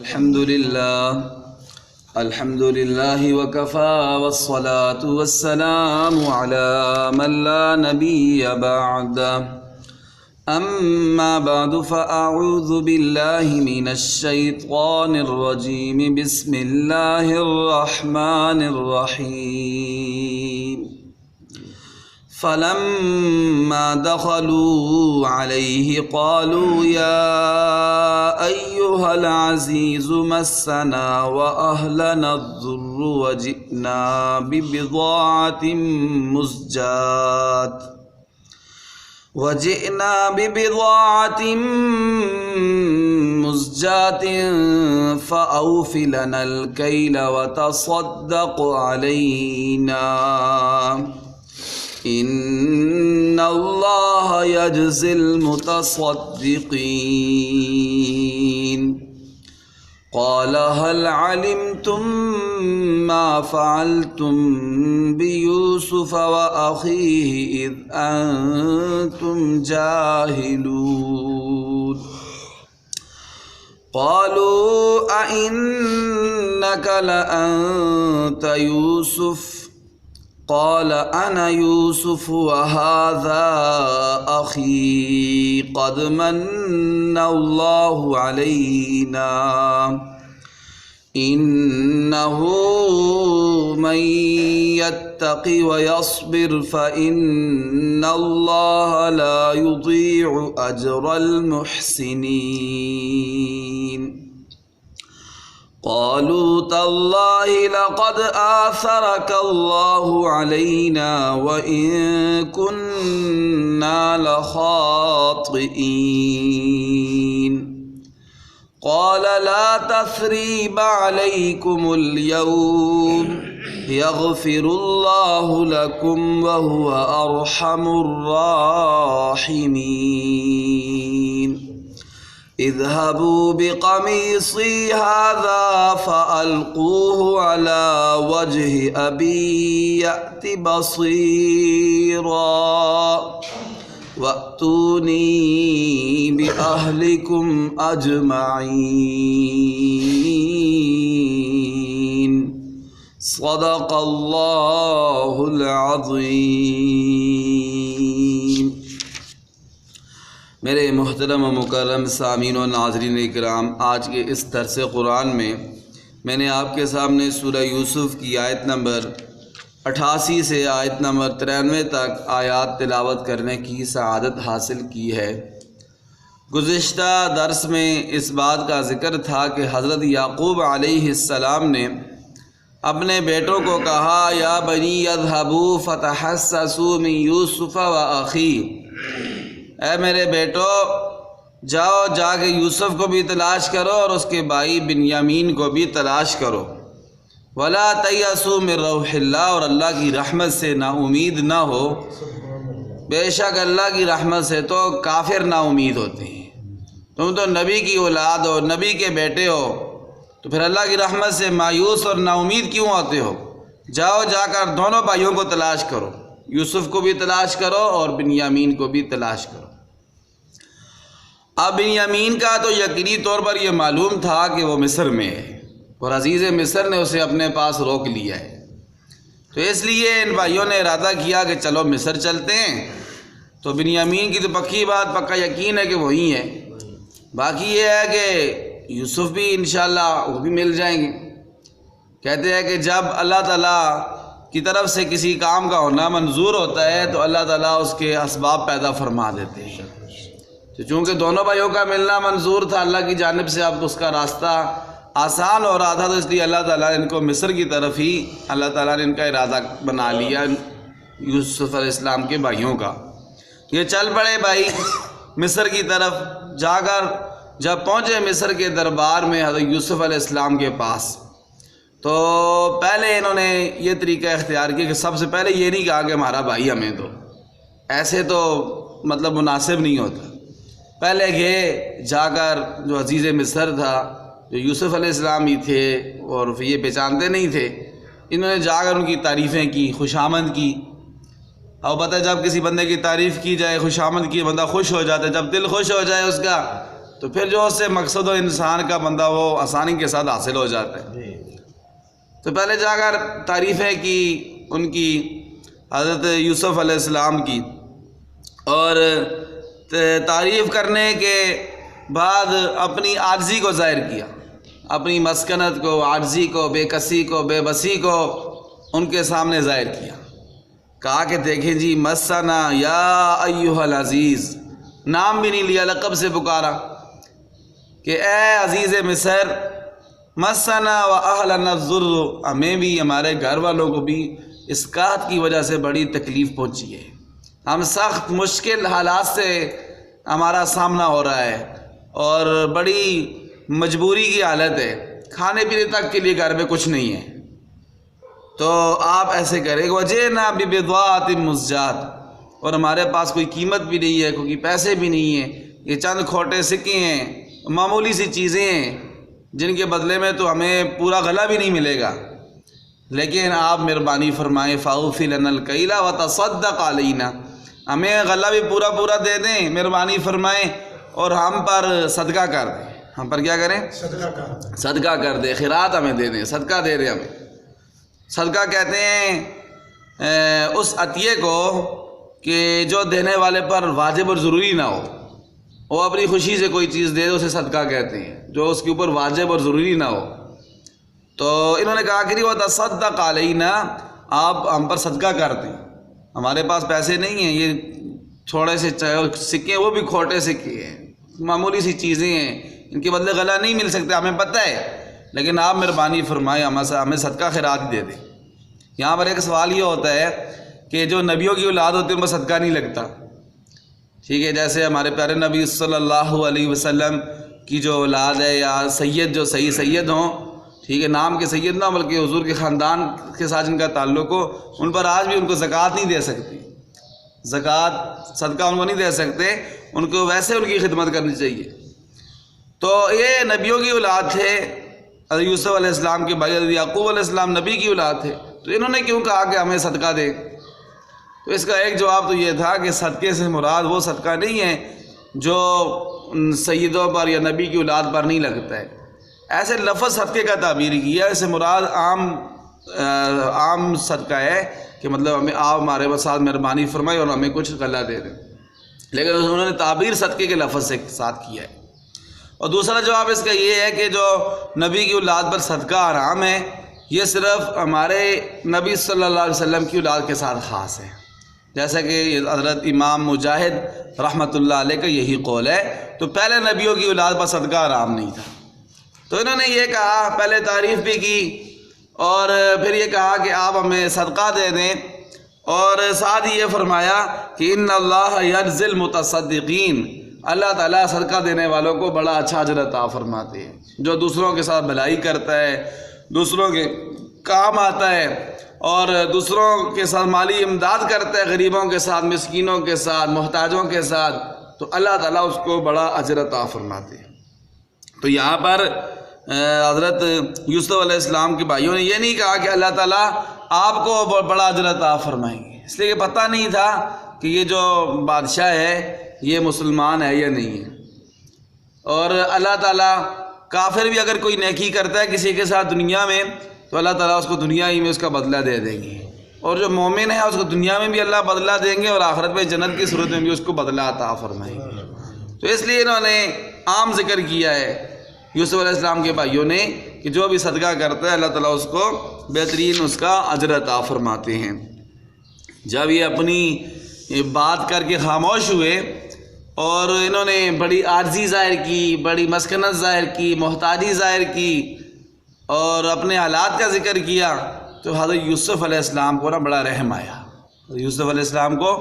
الحمد لله وكفى والصلاة والسلام على من لا نبي بعده أما بعد فأعوذ بالله من الشيطان الرجيم بسم الله الرحمن الرحيم فلما دخلوا عليه قالوا يا أيها العزيز مسنا وأهلنا الضر وجئنا ببضاعة مزجاة فأوف لنا الكيل وتصدق علينا إن الله يجزي المتصدقين قال هل علمتم ما فعلتم بيوسف وأخيه إذ أنتم جاهلون قالوا أئنك لأنت يوسف قال أنا يوسف وهذا أخي قد من الله علينا إنه من يتق ويصبر فإن الله لا يضيع أجر المحسنين قالوا تالله لقد آثرك الله علينا وإن كنا لخاطئين قال لا تثريب عليكم اليوم يغفر الله لكم وهو أرحم الراحمين اذهبوا بقميصي هذا فألقوه على وجه أبي يأت بصيرا وأتوني بأهلكم أجمعين صدق الله العظيم۔ میرے محترم و مکرم سامعین و ناظرین اکرام، آج کے اس درس قرآن میں میں نے آپ کے سامنے سورہ یوسف کی آیت نمبر 88 سے آیت نمبر 93 تک آیات تلاوت کرنے کی سعادت حاصل کی ہے۔ گزشتہ درس میں اس بات کا ذکر تھا کہ حضرت یعقوب علیہ السلام نے اپنے بیٹوں کو کہا یا بنی اذهبوا فتحسسوا من یوسف واخیہ، اے میرے بیٹو جاؤ جا کے یوسف کو بھی تلاش کرو اور اس کے بھائی بنیامین کو بھی تلاش کرو، ولا تیأسوا من روح اللہ، اور اللہ کی رحمت سے نا امید نہ ہو، بے شک اللہ کی رحمت سے تو کافر نا امید ہوتے ہیں، تم تو نبی کی اولاد ہو، نبی کے بیٹے ہو، تو پھر اللہ کی رحمت سے مایوس اور نا امید کیوں ہوتے ہو؟ جاؤ جا کر دونوں بھائیوں کو تلاش کرو، یوسف کو بھی تلاش کرو اور بنیامین کو بھی تلاش کرو۔ اب بنیامین کا تو یقینی طور پر یہ معلوم تھا کہ وہ مصر میں ہے اور عزیز مصر نے اسے اپنے پاس روک لیا ہے، تو اس لیے ان بھائیوں نے ارادہ کیا کہ چلو مصر چلتے ہیں۔ تو بنیامین کی تو پکی بات، پکا یقین ہے کہ وہی ہے، باقی یہ ہے کہ یوسف بھی انشاءاللہ وہ بھی مل جائیں گے۔ کہتے ہیں کہ جب اللہ تعالیٰ کی طرف سے کسی کام کا ہونا منظور ہوتا ہے تو اللہ تعالیٰ اس کے اسباب پیدا فرما دیتے ہیں، تو چونکہ دونوں بھائیوں کا ملنا منظور تھا اللہ کی جانب سے، اب اس کا راستہ آسان ہو رہا تھا، تو اس لیے اللہ تعالیٰ نے ان کو مصر کی طرف ہی اللہ تعالیٰ نے ان کا ارادہ بنا لیا یوسف علیہ السلام کے بھائیوں کا۔ یہ چل پڑے بھائی مصر کی طرف، جا کر جب پہنچے مصر کے دربار میں حضرت یوسف علیہ السلام کے پاس، تو پہلے انہوں نے یہ طریقہ اختیار کیا کہ سب سے پہلے یہ نہیں کہا کہ ہمارا بھائی ہمیں دو، ایسے تو مطلب مناسب نہیں ہوتا۔ پہلے گئے جا کر جو عزیز مصر تھا، جو یوسف علیہ السلام ہی تھے اور یہ پہچانتے نہیں تھے، انہوں نے جا کر ان کی تعریفیں کی، خوش آمد کی۔ اور پتہ جب کسی بندے کی تعریف کی جائے، خوش آمد کی، بندہ خوش ہو جاتا ہے، جب دل خوش ہو جائے اس کا تو پھر جو اس سے مقصد و انسان کا بندہ وہ آسانی کے ساتھ حاصل ہو جاتا ہے۔ تو پہلے جا کر تعریفیں کی ان کی حضرت یوسف علیہ السلام کی، اور تعریف کرنے کے بعد اپنی عاجزی کو ظاہر کیا، اپنی مسکنت کو، عاجزی کو، بے کسی کو، بے بسی کو ان کے سامنے ظاہر کیا۔ کہا کہ دیکھیں جی، مسنا یا ایھا العزیز، نام بھی نہیں لیا، لقب سے پکارا کہ اے عزیز مصر، مسنا و اہلنا الضر، ہمیں بھی ہمارے گھر والوں کو بھی اس قحط کی وجہ سے بڑی تکلیف پہنچی ہے، ہم سخت مشکل حالات سے ہمارا سامنا ہو رہا ہے اور بڑی مجبوری کی حالت ہے، کھانے پینے تک کے لیے گھر میں کچھ نہیں ہے۔ تو آپ ایسے کریں، وجئنا ببضاعۃ مزجاۃ، اور ہمارے پاس کوئی قیمت بھی نہیں ہے، کوئی پیسے بھی نہیں ہیں، یہ چند کھوٹے سکے ہیں، معمولی سی چیزیں ہیں جن کے بدلے میں تو ہمیں پورا غلہ بھی نہیں ملے گا، لیکن آپ مہربانی فرمائیں، فاوفی لنا الکیل وتصدق علینا، ہمیں غلہ بھی پورا پورا دے دیں، مہربانی فرمائیں، اور ہم پر صدقہ کر دیں، ہم پر کیا کریں؟ صدقہ کر دیں، خیرات ہمیں دے دیں، صدقہ دے دیں ہمیں۔ صدقہ کہتے ہیں اس عطیے کو کہ جو دینے والے پر واجب اور ضروری نہ ہو، وہ اپنی خوشی سے کوئی چیز دے دے، اسے صدقہ کہتے ہیں، جو اس کے اوپر واجب اور ضروری نہ ہو۔ تو انہوں نے کہا کہ وتصدق علینا، آپ ہم پر صدقہ کر دیں، ہمارے پاس پیسے نہیں ہیں، یہ تھوڑے سے سکے، وہ بھی کھوٹے سکے ہیں، معمولی سی چیزیں ہیں، ان کے بدلے غلہ نہیں مل سکتے، ہمیں پتہ ہے، لیکن آپ مہربانی فرمائیں، ہمیں صدقہ خیرات دے دیں۔ یہاں پر ایک سوال یہ ہوتا ہے کہ جو نبیوں کی اولاد ہوتی ہے ان پر صدقہ نہیں لگتا، ٹھیک ہے، جیسے ہمارے پیارے نبی صلی اللہ علیہ وسلم کی جو اولاد ہے، یا سید جو صحیح سید ہوں، ٹھیک ہے، نام کے سید نہ بلکہ حضور کے خاندان کے ساتھ جن کا تعلق ہو، ان پر آج بھی ان کو زکوٰۃ نہیں دے سکتی، زکوٰۃ صدقہ ان کو نہیں دے سکتے، ان کو ویسے ان کی خدمت کرنی چاہیے۔ تو یہ نبیوں کی اولاد تھے، حضرت یوسف علیہ السلام کے بھائی حضرت یعقوب علیہ السلام نبی کی اولاد تھے، تو انہوں نے کیوں کہا کہ ہمیں صدقہ دیں؟ تو اس کا ایک جواب تو یہ تھا کہ صدقے سے مراد وہ صدقہ نہیں ہے جو سیدوں پر یا نبی کی اولاد پر نہیں لگتا ہے، ایسے لفظ صدقے کا تعبیر کیا، اس سے مراد عام صدقہ ہے کہ مطلب ہمیں آپ ہمارے ساتھ مہربانی فرمائے اور ہمیں کچھ غلہ دے دیں، لیکن انہوں نے تعبیر صدقے کے لفظ سے ساتھ کیا ہے۔ اور دوسرا جواب اس کا یہ ہے کہ جو نبی کی اولاد پر صدقہ حرام ہے، یہ صرف ہمارے نبی صلی اللہ علیہ وسلم کی اولاد کے ساتھ خاص ہے، جیسا کہ حضرت امام مجاہد رحمۃ اللہ علیہ کا یہی قول ہے۔ تو پہلے نبیوں کی اولاد پر صدقہ حرام نہیں تھا، تو انہوں نے یہ کہا، پہلے تعریف بھی کی اور پھر یہ کہا کہ آپ ہمیں صدقہ دے دیں، اور ساتھ ہی یہ فرمایا کہ ان اللہ یجزی المتصدقین، اللہ تعالیٰ صدقہ دینے والوں کو بڑا اچھا اجر عطا فرماتے ہیں، جو دوسروں کے ساتھ بھلائی کرتا ہے، دوسروں کے کام آتا ہے اور دوسروں کے ساتھ مالی امداد کرتا ہے، غریبوں کے ساتھ، مسکینوں کے ساتھ، محتاجوں کے ساتھ، تو اللہ تعالیٰ اس کو بڑا اجر عطا فرماتے ہیں۔ تو یہاں پر حضرت یوسف علیہ السلام کے بھائیوں نے یہ نہیں کہا کہ اللہ تعالیٰ آپ کو بڑا اجر عطا فرمائیں گے، اس لیے کہ پتہ نہیں تھا کہ یہ جو بادشاہ ہے یہ مسلمان ہے یا نہیں ہے، اور اللہ تعالیٰ کافر بھی اگر کوئی نیکی کرتا ہے کسی کے ساتھ دنیا میں تو اللہ تعالیٰ اس کو دنیا ہی میں اس کا بدلہ دے دیں گے، اور جو مومن ہے اس کو دنیا میں بھی اللہ بدلہ دیں گے اور آخرت میں جنت کی صورت میں بھی اس کو بدلہ عطا فرمائیں گے۔ تو اس لیے انہوں نے عام ذکر کیا ہے یوسف علیہ السلام کے بھائیوں نے کہ جو بھی صدقہ کرتا ہے اللہ تعالیٰ اس کو بہترین اس کا اجر عطا فرماتے ہیں۔ جب یہ اپنی بات کر کے خاموش ہوئے اور انہوں نے بڑی عاجزی ظاہر کی، بڑی مسکنت ظاہر کی، محتاجی ظاہر کی اور اپنے حالات کا ذکر کیا، تو حضرت یوسف علیہ السلام کو بڑا رحم آیا، یوسف علیہ السلام کو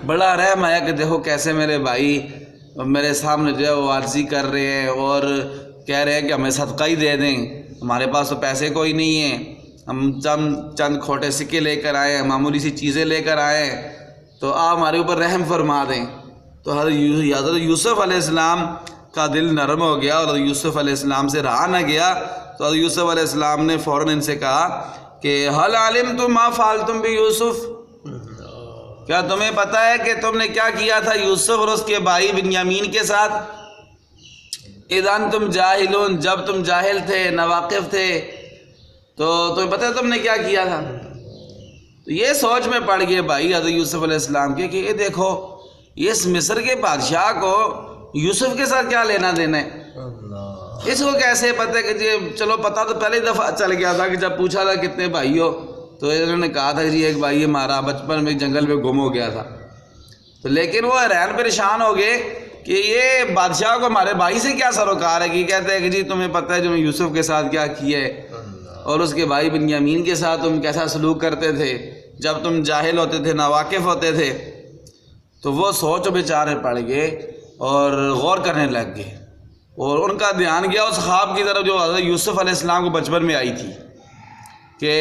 بڑا رحم آیا کہ دیکھو کیسے میرے بھائی میرے سامنے جو ہے وہ عاجزی کر رہے ہیں اور کہہ رہے ہیں کہ ہمیں صدقہ ہی دے دیں، ہمارے پاس تو پیسے کوئی نہیں ہیں، ہم چند کھوٹے سکے لے کر آئے ہیں، معمولی سی چیزیں لے کر آئے ہیں، تو آپ ہمارے اوپر رحم فرما دیں۔ تو حضرت یوسف علیہ السلام کا دل نرم ہو گیا اور حضرت یوسف علیہ السلام سے رہا نہ گیا، تو حضرت یوسف علیہ السلام نے فوراً ان سے کہا کہ هل علمتم ما فعلتم بيوسف، کیا تمہیں پتہ ہے کہ تم نے کیا کیا تھا یوسف اور اس کے بھائی بنیامین کے ساتھ؟ اذا انتم جاہلون، جب تم جاہل تھے، ناواقف تھے، تو تمہیں پتہ ہے تم نے کیا کیا تھا؟ تو یہ سوچ میں پڑ گئے بھائی حضرت یوسف علیہ السلام کے کہ یہ دیکھو اس مصر کے بادشاہ کو یوسف کے ساتھ کیا لینا دینا ہے، اس کو کیسے پتہ ہے کہ جی چلو پتہ تو پہلی دفعہ چل گیا تھا کہ جب پوچھا تھا کتنے بھائی ہو تو انہوں نے کہا تھا جی ایک بھائی ہمارا بچپن میں جنگل میں گم ہو گیا تھا، تو لیکن وہ حیران پریشان ہو گئے کہ یہ بادشاہ کو ہمارے بھائی سے کیا سروکار ہے کہ کہتے ہیں کہ جی تمہیں پتہ ہے جو میں یوسف کے ساتھ کیا کیا ہے اور اس کے بھائی بنیامین کے ساتھ تم کیسا سلوک کرتے تھے جب تم جاہل ہوتے تھے، ناواقف ہوتے تھے۔ تو وہ سوچ بیچارے پڑ گئے اور غور کرنے لگ گئے، اور ان کا دھیان گیا اس خواب کی طرف جو حضرت یوسف علیہ السلام کو بچپن میں آئی تھی کہ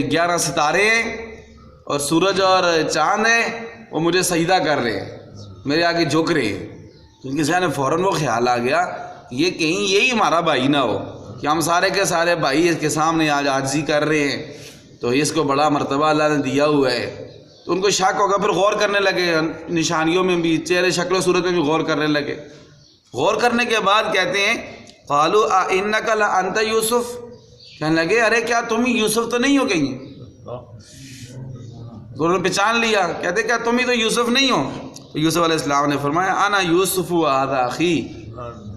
11 ستارے ہیں اور سورج اور چاند ہیں، وہ مجھے سجدہ کر رہے ہیں، میرے آگے جھک رہے ہیں۔ تو ان کے ذہن میں فوراً وہ خیال آ گیا یہ کہیں یہی ہمارا بھائی نہ ہو کہ ہم سارے کے سارے بھائی اس کے سامنے آج عاجزی کر رہے ہیں، تو اس کو بڑا مرتبہ اللہ نے دیا ہوا ہے۔ تو ان کو شک ہوگا، پھر غور کرنے لگے، نشانیوں میں بھی، چہرے شکل و صورت میں بھی غور کرنے لگے۔ غور کرنے کے بعد کہتے ہیں قالوا انک لانت یوسف، کہنے لگے ارے کیا تم ہی یوسف تو نہیں ہو کہیں؟ تو انہوں نے پہچان لیا، کہتے کیا تم ہی تو یوسف نہیں ہو؟ تو یوسف علیہ السلام نے فرمایا انا یوسف وہذا اخی،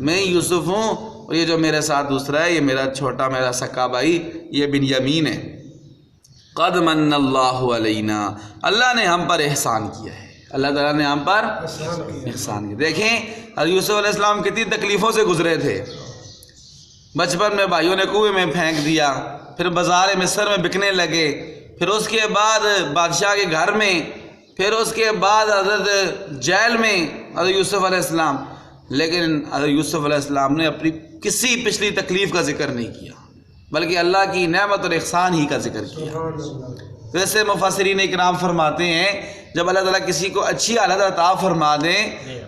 میں یوسف ہوں اور یہ جو میرے ساتھ دوسرا ہے یہ میرا چھوٹا، میرا سکا بھائی یہ بنیامین ہے۔ قد من اللہ علینا، اللہ نے ہم پر احسان کیا ہے، اللہ تعالیٰ نے ہم پر احسان کیا۔ دیکھیں حضرت یوسف علیہ السلام کتنی تکلیفوں سے گزرے تھے، بچپن میں بھائیوں نے کنویں میں پھینک دیا، پھر بازار مصر میں بکنے لگے، پھر اس کے بعد بادشاہ کے گھر میں، پھر اس کے بعد حضرت جیل میں حضرت یوسف علیہ السلام، لیکن حضرت یوسف علیہ السلام نے اپنی کسی پچھلی تکلیف کا ذکر نہیں کیا بلکہ اللہ کی نعمت اور احسان ہی کا ذکر کیا۔ ویسے مفسرین اکرام فرماتے ہیں جب اللہ تعالیٰ کسی کو اچھی حالت عطا فرما دیں،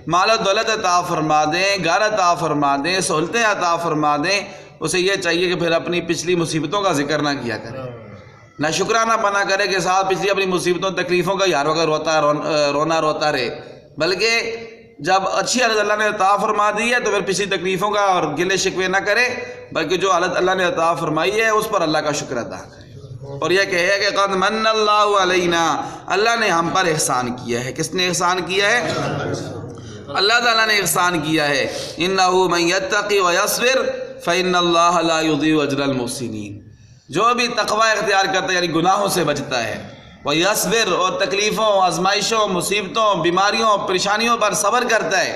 مال و دولت عطا فرما دیں، گھر عطا فرما دیں، سہولتیں عطا فرما دیں، اسے یہ چاہیے کہ پھر اپنی پچھلی مصیبتوں کا ذکر نہ کیا کرے، نہ شکرانہ بنا کرے کہ ساتھ پچھلی اپنی مصیبتوں تکلیفوں کا یار وغیرہ رونا روتا رہے، بلکہ جب اچھی حالت اللہ نے عطا فرما دی ہے تو پھر پچھلی تکلیفوں کا اور گلے شکوے نہ کرے، بلکہ جو حالت اللہ نے عطا فرمائی ہے اس پر اللہ کا شکر ادا کرے، اور یہ کہے کہ قد من اللہ علینا، اللہ نے ہم پر احسان کیا ہے۔ کس نے احسان کیا ہے؟ اللہ تعالیٰ نے احسان کیا ہے۔ انہ من یتقی ویصبر فإن اللہ لا یضیع اجر المحسنین، جو بھی تقوی اختیار کرتا ہے یعنی گناہوں سے بچتا ہے، ویصبر اور تکلیفوں، آزمائشوں، مصیبتوں، بیماریوں، پریشانیوں پر صبر کرتا ہے،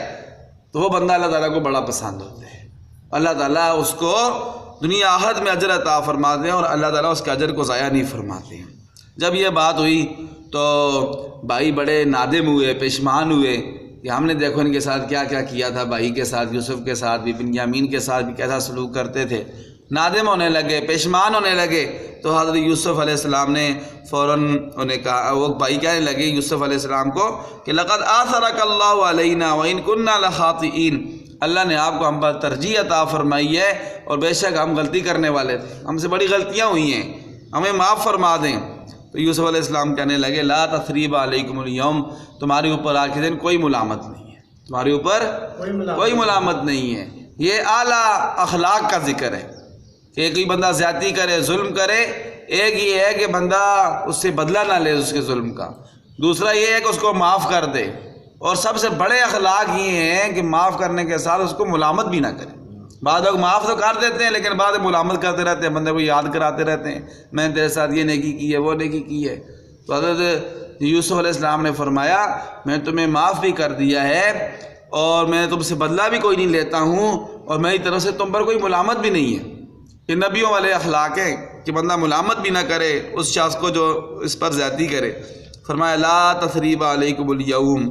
تو وہ بندہ اللہ تعالیٰ کو بڑا پسند ہوتا ہے، اللہ تعالیٰ اس کو دنیا آخرت میں اجر عطا فرماتے ہیں اور اللہ تعالیٰ اس کے اجر کو ضائع نہیں فرماتے ہیں۔ جب یہ بات ہوئی تو بھائی بڑے نادم ہوئے، پشیمان ہوئے کہ ہم نے دیکھو ان کے ساتھ کیا کیا کیا تھا، بھائی کے ساتھ، یوسف کے ساتھ بھی، بنیامین کے ساتھ بھی کیسا سلوک کرتے تھے، نادم ہونے لگے، پشیمان ہونے لگے۔ تو حضرت یوسف علیہ السلام نے فوراً انہیں کہا، وہ بھائی کہنے لگے یوسف علیہ السلام کو کہ لقد آثرک اللہ علینا وإن كنا لخاطئین، اللہ نے آپ کو ہم پر ترجیح عطا فرمائی ہے اور بے شک ہم غلطی کرنے والے تھے، ہم سے بڑی غلطیاں ہوئی ہیں، ہمیں معاف فرما دیں۔ تو یوسف علیہ السلام کہنے لگے لا تثریب علیکم اليوم، تمہارے اوپر آج کے دن کوئی ملامت نہیں ہے، تمہارے اوپر کوئی ملامت نہیں ہے۔ یہ اعلیٰ اخلاق کا ذکر ہے کہ کوئی بندہ زیادتی کرے، ظلم کرے، ایک یہ ہے کہ بندہ اس سے بدلہ نہ لے اس کے ظلم کا، دوسرا یہ ہے کہ اس کو معاف کر دے، اور سب سے بڑے اخلاق یہ ہیں کہ معاف کرنے کے ساتھ اس کو ملامت بھی نہ کرے۔ بعض لوگ معاف تو کر دیتے ہیں لیکن بعد ملامت کرتے رہتے ہیں، بندے کو یاد کراتے رہتے ہیں میں نے تیرے ساتھ یہ نیکی کی ہے، وہ نیکی کی ہے۔ تو حضرت یوسف علیہ السلام نے فرمایا میں تمہیں معاف بھی کر دیا ہے اور میں تم سے بدلہ بھی کوئی نہیں لیتا ہوں، اور میری طرف سے تم پر کوئی ملامت بھی نہیں ہے۔ یہ نبیوں والے اخلاق ہیں کہ بندہ ملامت بھی نہ کرے اس شخص کو جو اس پر زیادتی کرے۔ فرمایا لا تثریب علیکم اليوم،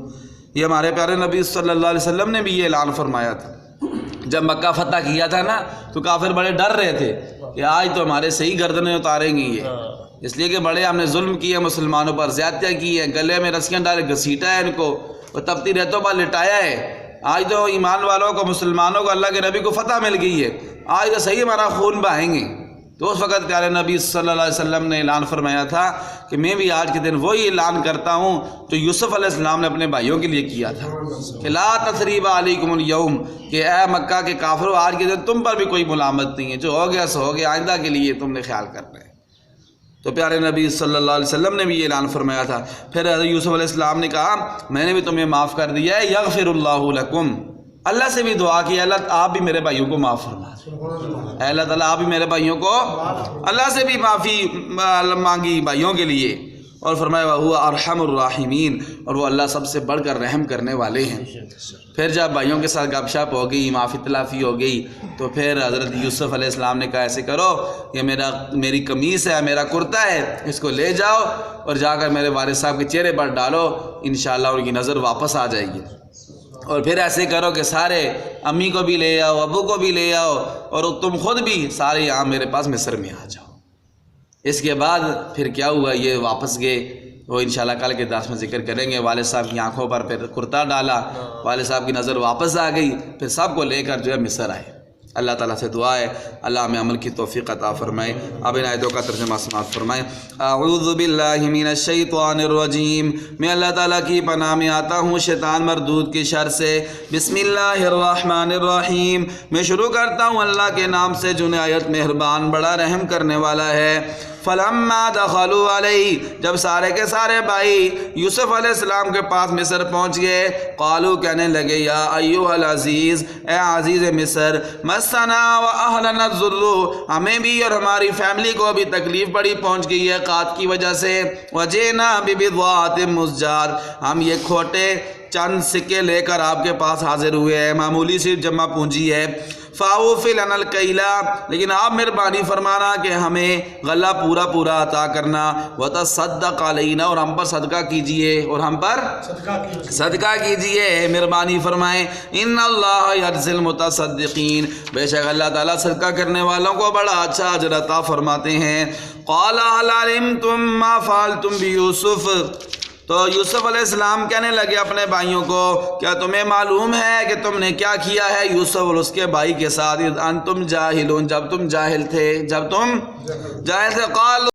یہ ہمارے پیارے نبی صلی اللہ علیہ وسلم نے بھی یہ اعلان فرمایا تھا۔ جب مکہ فتح کیا تھا نا تو کافر بڑے ڈر رہے تھے کہ آج تو ہمارے صحیح گردنیں اتاریں گے یہ، اس لیے کہ بڑے ہم نے ظلم کیے، مسلمانوں پر زیادتیاں کی ہیں، گلے میں رسیاں ڈالے، گھسیٹا ہے ان کو، اور تپتی ریتوں پر لٹایا ہے۔ آج تو ایمان والوں کو، مسلمانوں کو، اللہ کے نبی کو فتح مل گئی ہے، آج تو صحیح ہمارا خون بہائیں گے۔ تو اس وقت پیارے نبی صلی اللہ علیہ وسلم نے اعلان فرمایا تھا کہ میں بھی آج کے دن وہی اعلان کرتا ہوں جو یوسف علیہ السلام نے اپنے بھائیوں کے لیے کیا تھا کہ لا تثریب علیکم اليوم، کہ اے مکہ کے کافروں آج کے دن تم پر بھی کوئی ملامت نہیں ہے، جو ہو گیا سو ہو گیا، آئندہ کے لیے تم نے خیال کرنا ہے۔ تو پیارے نبی صلی اللہ علیہ وسلم نے بھی یہ اعلان فرمایا تھا۔ پھر حضرت یوسف علیہ السلام نے کہا میں نے بھی تمہیں معاف کر دیا ہے، یغفر اللہ لکم، اللہ سے بھی دعا کی اللہ آپ بھی میرے بھائیوں کو معاف فرما، اے اللہ تعالیٰ آپ بھی میرے بھائیوں کو، اللہ سے بھی معافی مانگی بھائیوں کے لیے، اور فرمایا وَهُوَ أَرْحَمُ الرَّاحِمِينَ، اور وہ اللہ سب سے بڑھ کر رحم کرنے والے ہیں۔ پھر جب بھائیوں کے ساتھ گپ شپ ہو گئی، معافی تلافی ہو گئی، تو پھر حضرت یوسف علیہ السلام نے کہا ایسے کرو، یہ میری قمیص ہے، میرا کرتا ہے، اس کو لے جاؤ اور جا کر میرے والد صاحب کے چہرے پر ڈالو، انشاءاللہ ان کی نظر واپس آ جائے گی۔ اور پھر ایسے کرو کہ سارے امی کو بھی لے آؤ، ابو کو بھی لے آؤ، اور تم خود بھی سارے یہاں میرے پاس مصر میں آ جاؤ۔ اس کے بعد پھر کیا ہوا، یہ واپس گئے، وہ انشاءاللہ کل کے درس میں ذکر کریں گے۔ والد صاحب کی آنکھوں پر پھر کرتا ڈالا، والد صاحب کی نظر واپس آ گئی، پھر سب کو لے کر جو ہے مصر آئے۔ اللہ تعالیٰ سے دعا ہے اللہ ہمیں عمل کی توفیق عطا فرمائے۔ اب ان آیتوں کا ترجمہ سماعت فرمائیں۔ اعوذ باللہ من الشیطان الرجیم، میں اللہ تعالیٰ کی پناہ میں آتا ہوں شیطان مردود کی شر سے۔ بسم اللہ الرحمن الرحیم، میں شروع کرتا ہوں اللہ کے نام سے جو نہایت مہربان بڑا رحم کرنے والا ہے۔ فلما دخلوا علیہ، جب سارے کے سارے بھائی یوسف علیہ السلام کے پاس مصر پہنچ گئے، قالوا کہنے لگے یا ایھا العزیز، اے عزیز مصر، مسنا واہلنا الضر، ہمیں بھی اور ہماری فیملی کو بھی تکلیف بڑی پہنچ گئی ہے قحط کی وجہ سے، وجئنا ببضاعۃ مزجاۃ، ہم یہ کھوٹے چند سکے لے کر آپ کے پاس حاضر ہوئے ہیں، معمولی سی جمع پونجی ہے۔ فاوفی لنا الکیل، لیکن آپ مہربانی فرمانا کہ ہمیں غلہ پورا پورا عطا کرنا، وتصدق علینا، اور ہم پر صدقہ کیجئے، اور ہم پر صدقہ کیجئے، مہربانی فرمائیں۔ ان اللہ یجزی المتصدقین، بے شک اللہ تعالیٰ صدقہ کرنے والوں کو بڑا اچھا اجر عطا فرماتے ہیں۔ قال هل علمتم ما فعلتم بیوسف، تو یوسف علیہ السلام کہنے لگے اپنے بھائیوں کو کیا تمہیں معلوم ہے کہ تم نے کیا کیا ہے یوسف اور اس کے بھائی کے ساتھ، انتم جاہلون، جب تم جاہل تھے، قال